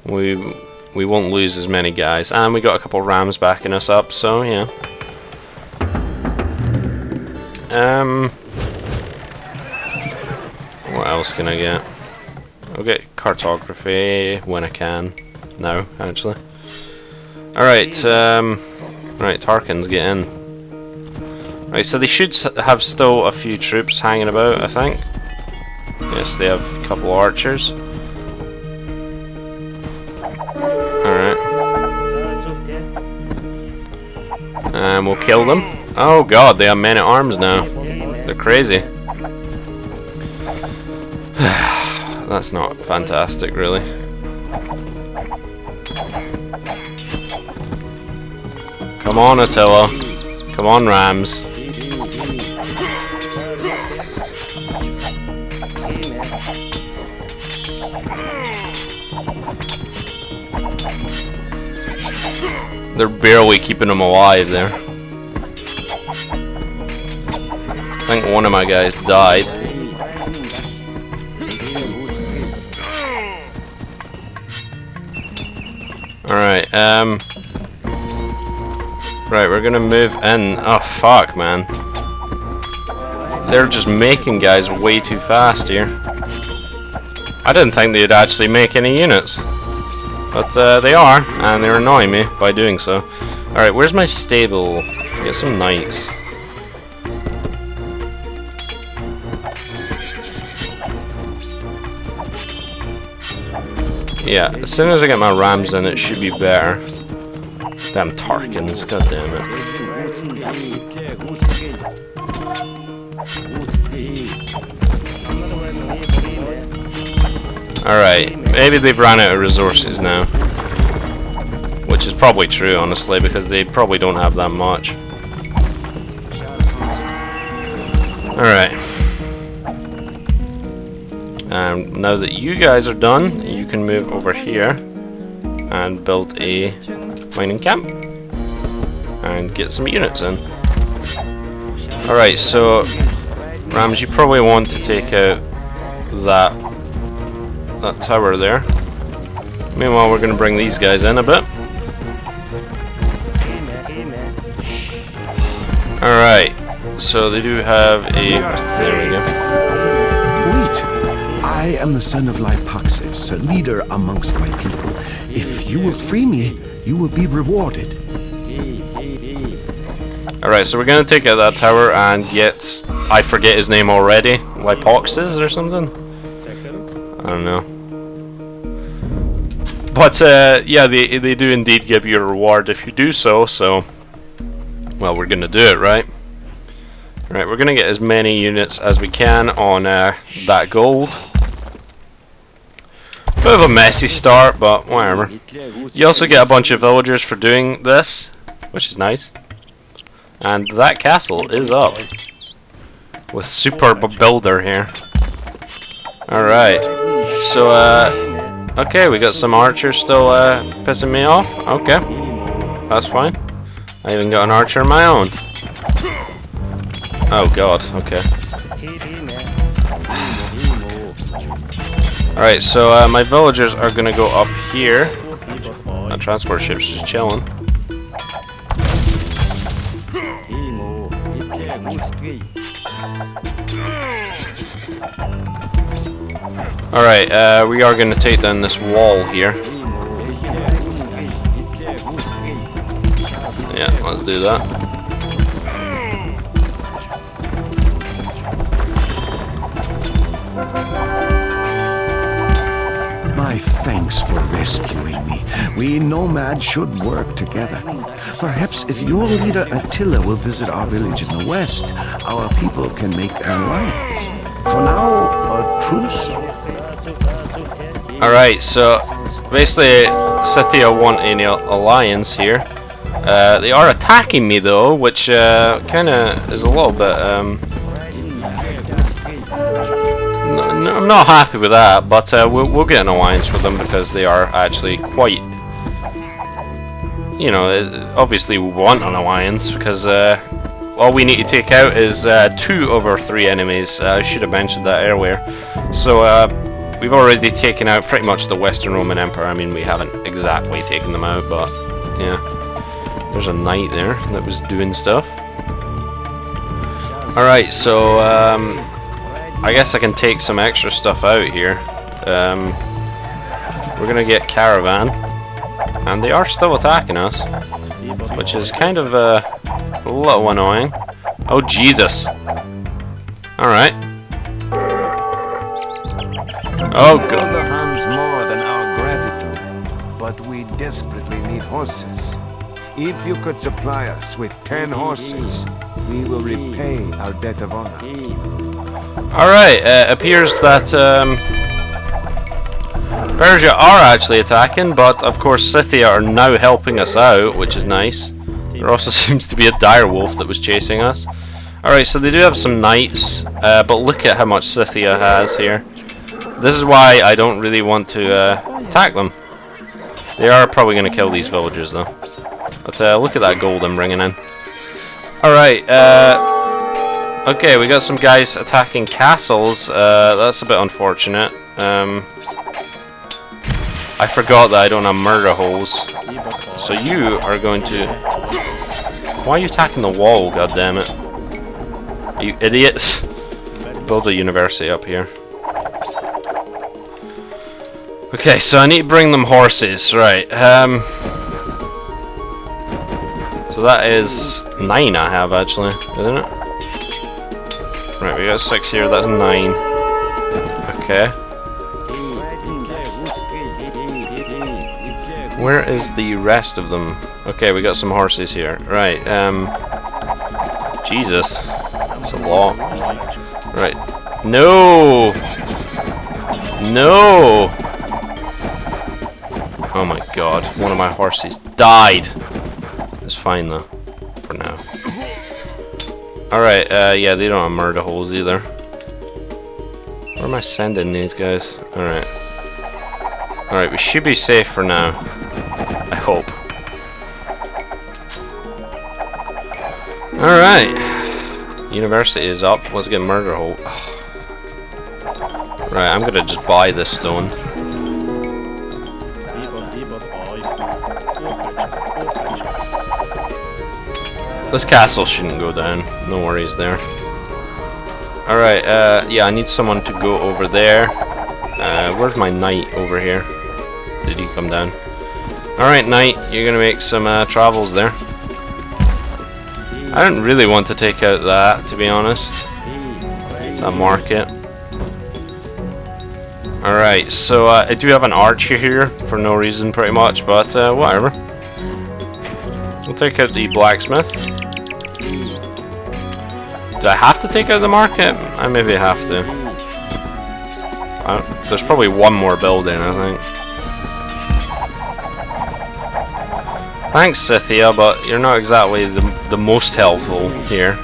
we won't lose as many guys, and we got a couple rams backing us up, so yeah. What else can I get? I'll get cartography when I can. No, actually. Alright, right, Tarkins, get in. Right, so they should have still a few troops hanging about, I think. Yes, they have a couple archers. Alright. And we'll kill them. Oh god, they have men-at-arms now. They're crazy. That's not fantastic, really. Come on, Attila. Come on, Rams. They're barely keeping them alive there. I think one of my guys died. Alright, right, we're gonna move in. Oh, fuck, man. They're just making guys way too fast here. I didn't think they'd actually make any units. But they are, and they're annoying me by doing so. Alright, where's my stable? Get some knights. Yeah, as soon as I get my rams in, it should be better. Damn Tarkins, god damn it. Alright, maybe they've run out of resources now. Which is probably true, honestly, because they probably don't have that much. Alright. Now that you guys are done, you can move over here and build a mining camp and get some units in. Alright, so Rams, you probably want to take out that tower there. Meanwhile, we're going to bring these guys in a bit. Alright, so they do have a... There we go. Wait! I am the son of Lypaxis, a leader amongst my people. If you will free me, you will be rewarded. Alright, so we're going to take out that tower and get... I forget his name already. Lypaxis or something? I don't know. But, yeah, they do indeed give you a reward if you do so, so... Well, we're going to do it, right? Right, we're going to get as many units as we can on that gold. Bit of a messy start, but whatever. You also get a bunch of villagers for doing this, which is nice. And that castle is up. With Superb Builder here. Alright, so, okay, we got some archers still pissing me off. Okay, that's fine. I even got an archer of my own. Oh god, okay. Alright, so my villagers are gonna go up here. That transport ship's just chilling. Alright, we are gonna take down this wall here. Yeah, let's do that. My thanks for rescuing me. We nomads should work together. Perhaps if your leader Attila will visit our village in the west, our people can make an alliance. For now, a truce. Alright, so basically Scythia want an alliance here. They are attacking me though, which kinda is a little bit I'm not happy with that, but we'll get an alliance with them because they are actually quite, you know, obviously we want an alliance because all we need to take out is 2 of our 3 enemies. I should have mentioned that earlier. So we've already taken out pretty much the Western Roman Empire. I mean, we haven't exactly taken them out, but yeah. There's a knight there that was doing stuff. Alright, so I guess I can take some extra stuff out here. We're gonna get caravan, and they are still attacking us, which is kind of a little annoying. Oh Jesus! Alright. Oh god. The harms more than our gratitude, but we desperately need horses. If you could supply us with 10 horses, we will repay our debt of honor. Alright, appears that Persia are actually attacking, but of course Scythia are now helping us out, which is nice. There also seems to be a dire wolf that was chasing us. Alright, so they do have some knights, but look at how much Scythia has here. This is why I don't really want to attack them. They are probably going to kill these villagers though. But look at that gold I'm bringing in. Alright, okay, we got some guys attacking castles. That's a bit unfortunate. I forgot that I don't have murder holes. So you are going to... Why are you attacking the wall, goddammit? You idiots! Build a university up here. Okay, so I need to bring them horses, right. So that is 9 I have actually, isn't it? Right, we got 6 here, that's 9. Okay. Where is the rest of them? Okay, we got some horses here. Right, Jesus. That's a lot. Right. No! No! Oh my god, one of my horses died! It's fine though, for now. Alright, yeah, they don't have murder holes either. Where am I sending these guys? Alright. Alright, we should be safe for now. I hope. Alright. University is up. Let's get murder hole. Oh, right, I'm gonna just buy this stone. This castle shouldn't go down. No worries there. Alright, yeah, I need someone to go over there. Where's my knight over here? Did he come down? Alright, knight, you're gonna make some travels there. I don't really want to take out that, to be honest. That market. Alright, so I do have an archer here for no reason, pretty much, but whatever. We'll take out the blacksmith. Do I have to take out the market? I maybe have to. There's probably one more building, I think. Thanks, Scythia, but you're not exactly the most helpful here.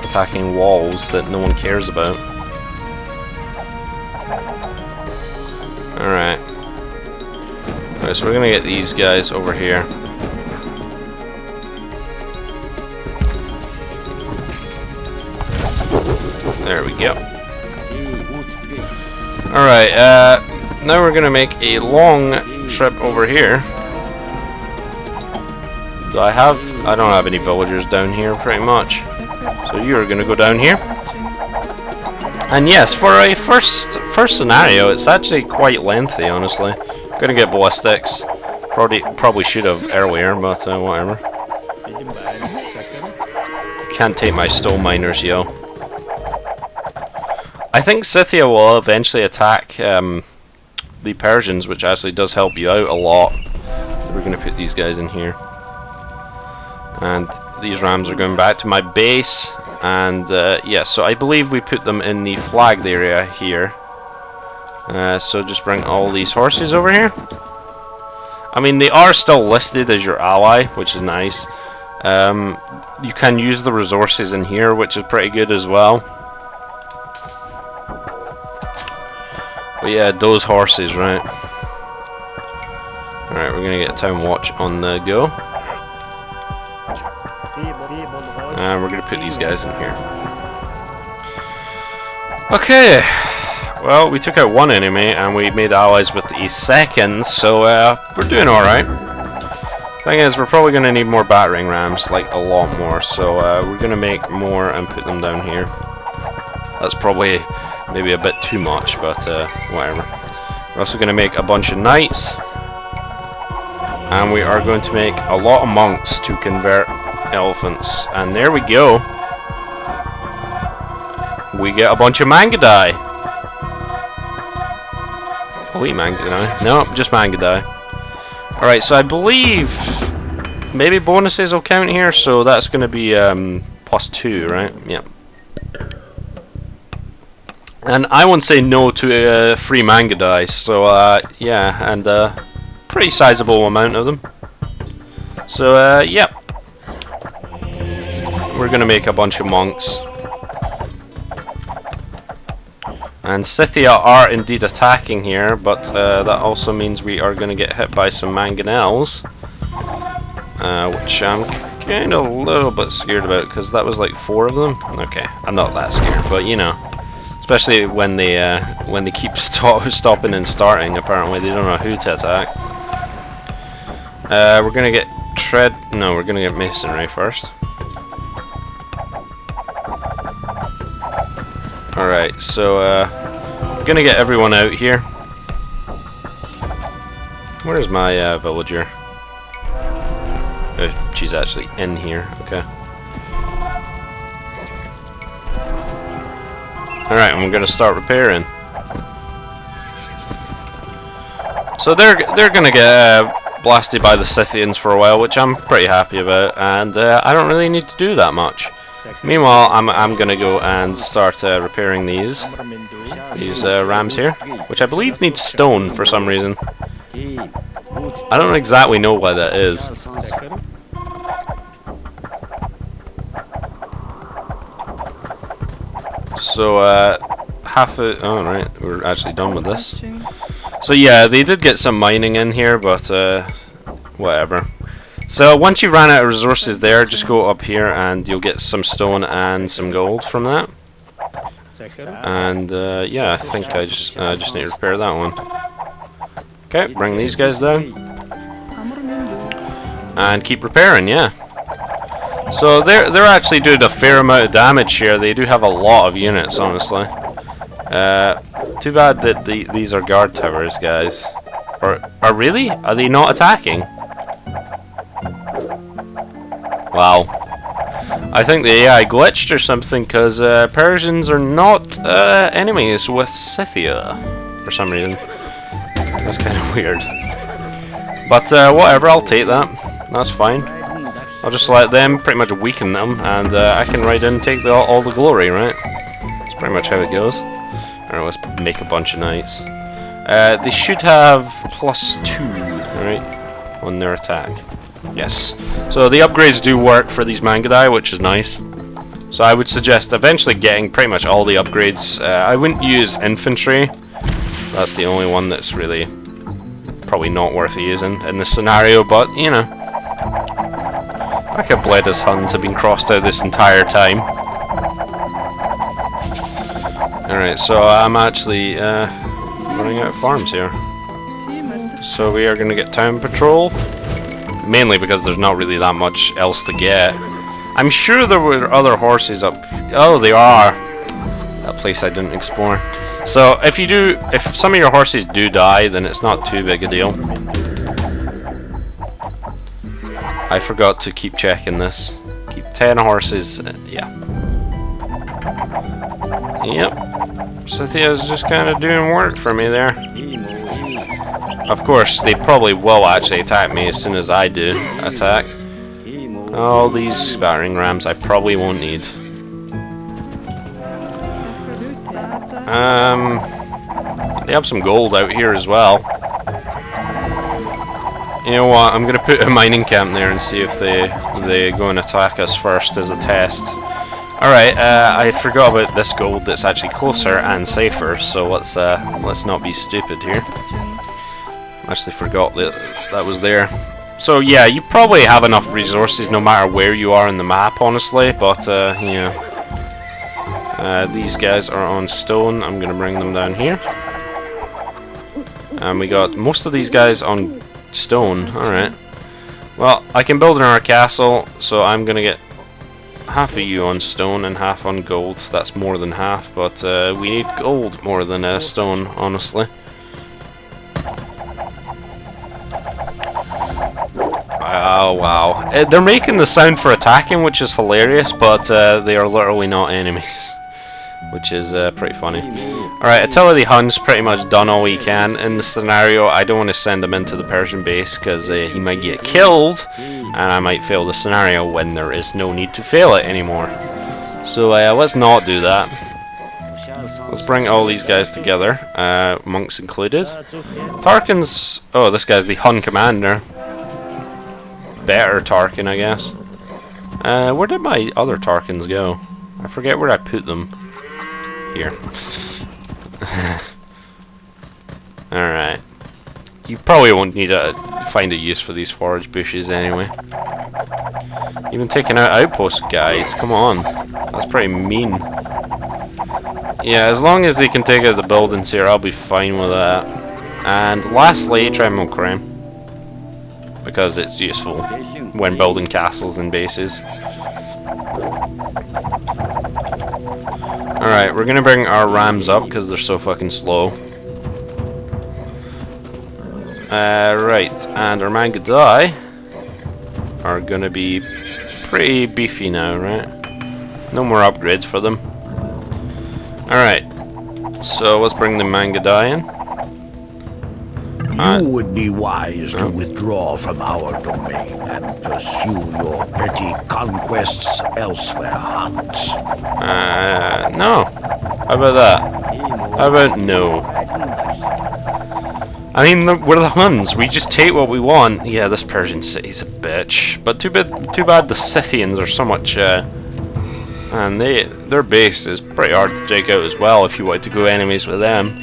Attacking walls that no one cares about. Alright. Alright, so we're gonna get these guys over here. There we go. Alright, now we're gonna make a long trip over here. Do I have... I don't have any villagers down here, pretty much. So you're gonna go down here. And yes, for a first scenario, it's actually quite lengthy, honestly. Gonna get ballistics. Probably should have earlier, but whatever. Can't take my stone miners, yo. I think Scythia will eventually attack the Persians, which actually does help you out a lot. So we're going to put these guys in here. And these rams are going back to my base. And yeah, so I believe we put them in the flagged area here. So just bring all these horses over here. I mean, they are still listed as your ally, which is nice. You can use the resources in here, which is pretty good as well. But yeah, those horses, right? Alright, we're gonna get a town watch on the go. And we're gonna put these guys in here. Okay. Well, we took out one enemy and we made allies with a second, so we're doing alright. Thing is, we're probably going to need more battering rams, like a lot more, so we're going to make more and put them down here. That's probably maybe a bit too much, but whatever. We're also going to make a bunch of knights, and we are going to make a lot of monks to convert elephants. And there we go. We get a bunch of Mangadai. Oh, wait, Mangadai. No, just Mangadai. Alright, so I believe maybe bonuses will count here, so that's going to be +2, right? Yep. And I won't say no to free Mangadai, so yeah, and pretty sizable amount of them. So yep. We're going to make a bunch of monks. And Scythia are indeed attacking here, but that also means we are going to get hit by some mangonels, which I'm kind of a little bit scared about, because that was like 4 of them. Okay, I'm not that scared, but you know, especially when they keep stopping and starting. Apparently, they don't know who to attack. We're going to get No, we're going to get masonry first. Alright, so gonna get everyone out here. Where's my villager? Oh, she's actually in here. Okay. Alright, and we're gonna start repairing. So they're gonna get blasted by the Scythians for a while, which I'm pretty happy about, and I don't really need to do that much. Meanwhile, I'm gonna go and start repairing these rams here, which I believe need stone for some reason. I don't exactly know why that is. So oh right, we're actually done with this. So yeah, they did get some mining in here, but whatever. So once you ran out of resources there, just go up here and you'll get some stone and some gold from that. And yeah, I think I just need to repair that one. Okay, bring these guys down. And keep repairing, yeah. So they're actually doing a fair amount of damage here. They do have a lot of units, honestly. Too bad that these are guard towers, guys. Or really? Are they not attacking? Wow. I think the AI glitched or something, because Persians are not enemies with Scythia for some reason. That's kind of weird. But whatever, I'll take that. That's fine. I'll just let them pretty much weaken them, and I can ride in and take all the glory, right? That's pretty much how it goes. Alright, let's make a bunch of knights. They should have +2, right, on their attack. Yes. So the upgrades do work for these Mangadai, which is nice. So I would suggest eventually getting pretty much all the upgrades. I wouldn't use infantry. That's the only one that's really probably not worth using in this scenario, but you know. Like how Bleda's Huns have been crossed out this entire time. Alright, so I'm actually running out of farms here. So we are going to get town patrol. Mainly because there's not really that much else to get. I'm sure there were other horses up. Oh, they are. That place I didn't explore. So if some of your horses do die, then it's not too big a deal. I forgot to keep checking this. Keep 10 horses. Yeah. Yep. Scythia's just kind of doing work for me there. Of course, they probably will actually attack me as soon as I do attack. All these battering rams I probably won't need. They have some gold out here as well. You know what, I'm gonna put a mining camp there and see if they go and attack us first as a test. Alright, I forgot about this gold that's actually closer and safer, so let's not be stupid here. Actually forgot that was there. So yeah, you probably have enough resources no matter where you are in the map, honestly, but you know, These guys are on stone. I'm going to bring them down here. And we got most of these guys on stone. Alright. Well, I can build another castle, so I'm going to get half of you on stone and half on gold. That's more than half, but we need gold more than stone, honestly. Oh wow. They're making the sound for attacking, which is hilarious, but they are literally not enemies, which is pretty funny. Alright, Attila the Hun's pretty much done all he can in the scenario. I don't want to send him into the Persian base because he might get killed and I might fail the scenario when there is no need to fail it anymore. So let's not do that. Let's bring all these guys together, monks included. Tarkin's... oh, this guy's the Hun commander. Better Tarkin, I guess. Where did my other Tarkins go? I forget where I put them. Here. Alright. You probably won't need to find a use for these forage bushes anyway. Even taking out outpost guys, come on. That's pretty mean. Yeah, as long as they can take out the buildings here, I'll be fine with that. And lastly, Tremble Crime. Because it's useful when building castles and bases. Alright, we're gonna bring our rams up because they're so fucking slow. Right, and our Mangadai are gonna be pretty beefy now, right? No more upgrades for them. Alright, so let's bring the Mangadai in. You would be wise to withdraw from our domain and pursue your petty conquests elsewhere, Hans. No. How about that? How about no? I mean, we're the Huns. We just take what we want. Yeah, this Persian city's a bitch. But too bad the Scythians are so much... and their base is pretty hard to take out as well if you want to go enemies with them.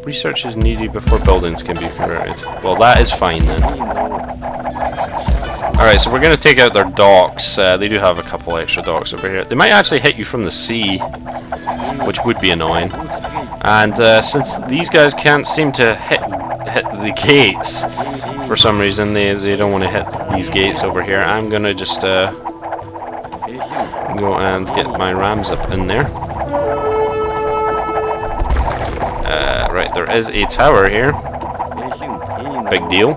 Research is needed before buildings can be converted. Well, that is fine then. Alright, so we're going to take out their docks. They do have a couple extra docks over here. They might actually hit you from the sea, which would be annoying. And since these guys can't seem to hit the gates, for some reason, they don't want to hit these gates over here, I'm going to just go and get my rams up in there. Right, there is a tower here. Big deal.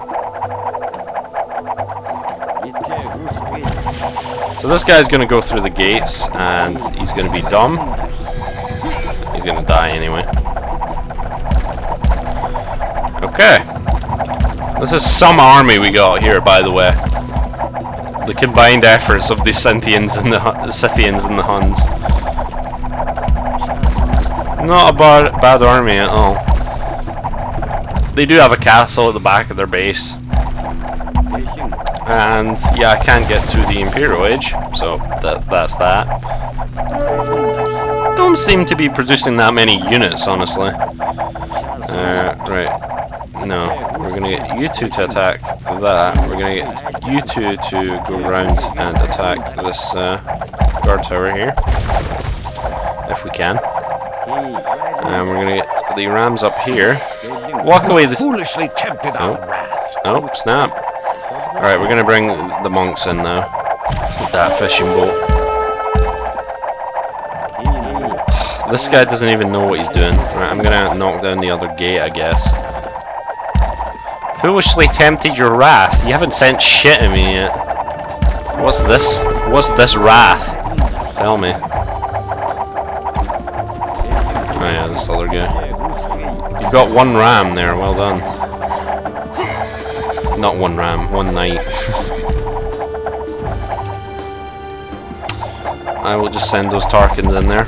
So this guy's going to go through the gates, and he's going to be dumb. He's going to die anyway. Okay. This is some army we got here, by the way. The combined efforts of the Scythians and the Huns. Not a bad army at all. They do have a castle at the back of their base. And yeah, I can't get to the Imperial Age, so that's that. Don't seem to be producing that many units, honestly. Right. No, we're gonna get you two to attack that. We're gonna get you two to go around and attack this guard tower here. If we can. And we're gonna get the rams up here. Walk away this. Foolishly tempted our wrath. Oh, snap. Alright, we're gonna bring the monks in now. It's that fishing boat. This guy doesn't even know what he's doing. Right, I'm gonna knock down the other gate, I guess. Foolishly tempted your wrath. You haven't sent shit at me yet. What's this? What's this wrath? Tell me. Oh yeah, this other guy. You've got one ram there, well done. Not one ram, one knight. I will just send those Tarkins in there.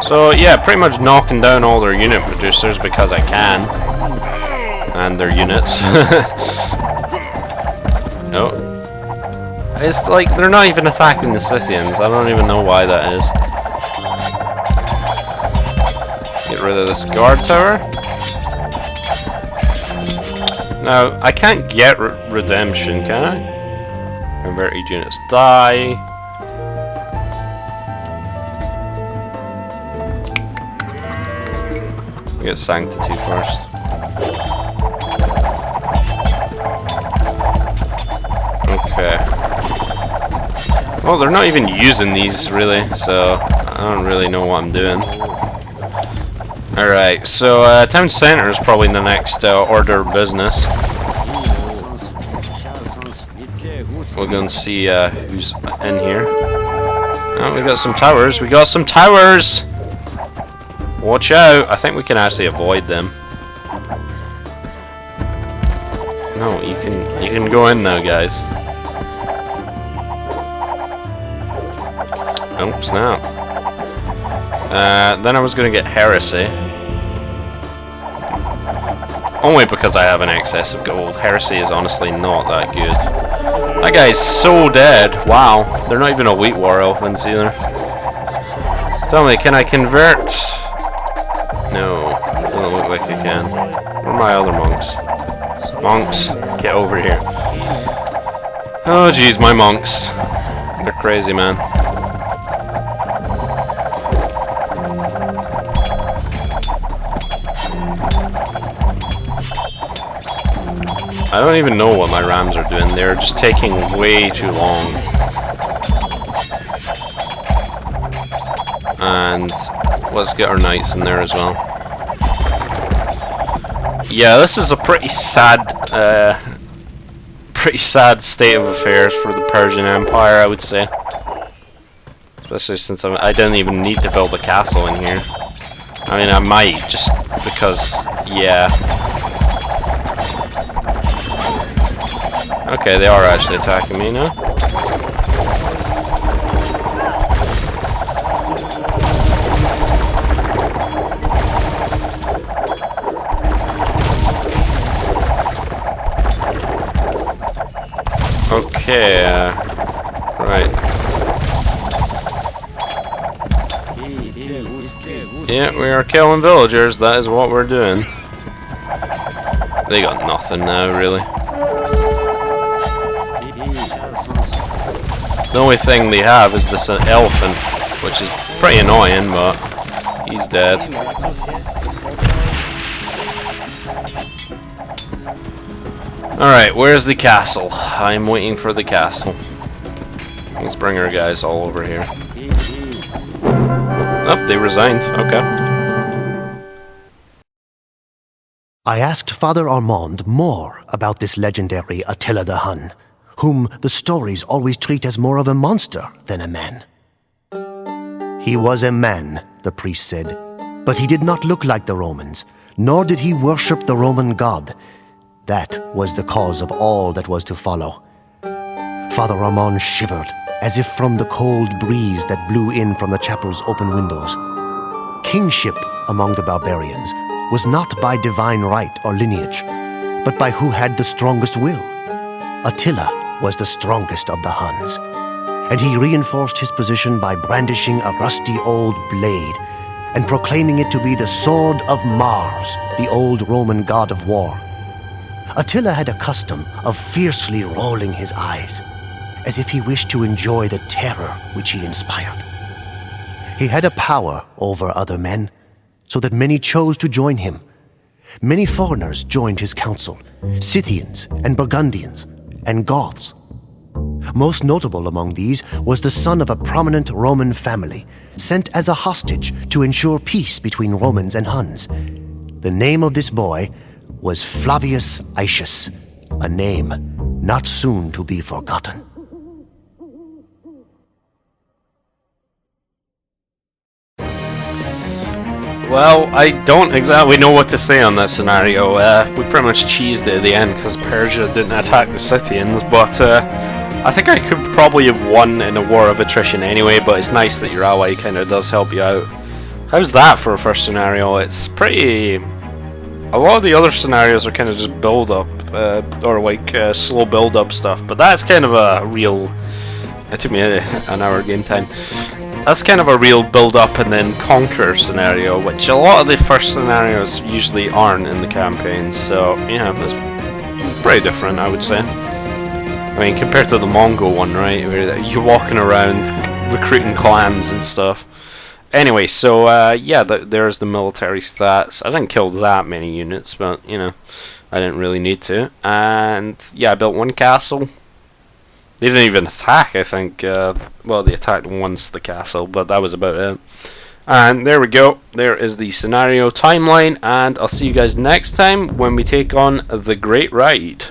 So yeah, pretty much knocking down all their unit producers because I can. And their units. Oh. It's like, they're not even attacking the Scythians. I don't even know why that is. Get rid of this guard tower. Now, I can't get redemption, can I? Converted units die. We get Sanctity first. Okay. Well, they're not even using these really, so I don't really know what I'm doing. Alright, so town center is probably the next order of business. We'll go and see who's in here. Oh, we got some towers. We got some towers! Watch out! I think we can actually avoid them. No, you can go in now, guys. Oh, snap. Then I was gonna get Heresy. Only because I have an excess of gold. Heresy is honestly not that good. That guy's so dead. Wow. They're not even elite war elephants either. Tell me, can I convert? No. Doesn't look like I can. Where are my other monks? Monks, get over here. Oh jeez, my monks. They're crazy, man. I don't even know what my rams are doing. They're just taking way too long. And let's get our knights in there as well. Yeah, this is a pretty sad state of affairs for the Persian Empire, I would say. Especially since I didn't even need to build a castle in here. I mean, I might, just because, yeah. Okay, they are actually attacking me now. Okay, right. Yeah, we are killing villagers, that is what we're doing. They got nothing now, really. The only thing they have is this elephant, which is pretty annoying, but he's dead. Alright, where's the castle? I'm waiting for the castle. Let's bring our guys all over here. Oh, they resigned. Okay. I asked Father Armand more about this legendary Attila the Hun, whom the stories always treat as more of a monster than a man. He was a man, the priest said, but he did not look like the Romans, nor did he worship the Roman god. That was the cause of all that was to follow. Father Armand shivered, as if from the cold breeze that blew in from the chapel's open windows. Kingship among the barbarians was not by divine right or lineage, but by who had the strongest will. Attila was the strongest of the Huns, and he reinforced his position by brandishing a rusty old blade and proclaiming it to be the sword of Mars, the old Roman god of war. Attila had a custom of fiercely rolling his eyes, as if he wished to enjoy the terror which he inspired. He had a power over other men, so that many chose to join him. Many foreigners joined his council, Scythians and Burgundians, and Goths. Most notable among these was the son of a prominent Roman family, sent as a hostage to ensure peace between Romans and Huns. The name of this boy was Flavius Aetius, a name not soon to be forgotten. Well, I don't exactly know what to say on that scenario. We pretty much cheesed it at the end because Persia didn't attack the Scythians, but I think I could probably have won in a war of attrition anyway, but it's nice that your ally kind of does help you out. How's that for a first scenario? It's pretty... A lot of the other scenarios are kind of just build up, or like slow build up stuff, but that's kind of a real... It took me an hour game time. That's kind of a real build up and then conquer scenario, which a lot of the first scenarios usually aren't in the campaign, so yeah, it's pretty different, I would say. I mean, compared to the Mongol one, right, where you're walking around recruiting clans and stuff. Anyway, so yeah, there's the military stats. I didn't kill that many units, but you know, I didn't really need to. And yeah, I built one castle. They didn't even attack, I think. Well, they attacked once the castle, but that was about it. And there we go. There is the scenario timeline, and I'll see you guys next time when we take on the Great Ride.